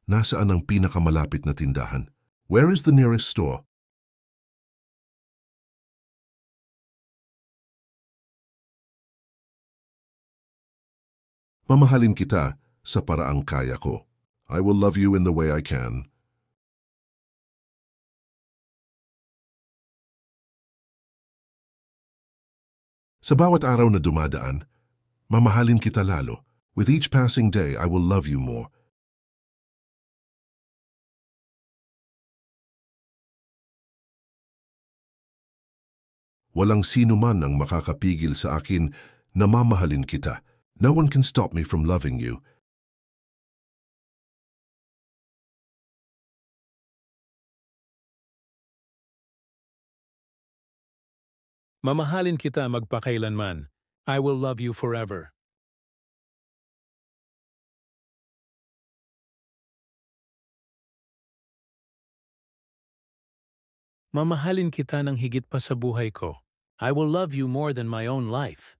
Nasaan ang pinakamalapit na tindahan? Where is the nearest store? Mamahalin kita sa paraang kaya ko. I will love you in the way I can. Sa bawat araw na dumadaan, mamahalin kita lalo. With each passing day, I will love you more. Walang sino man ang makakapigil sa akin na mamahalin kita. No one can stop me from loving you. Mamahalin kita magpakailanman. I will love you forever. Mamahalin kita ng higit pa sa buhay ko. I will love you more than my own life.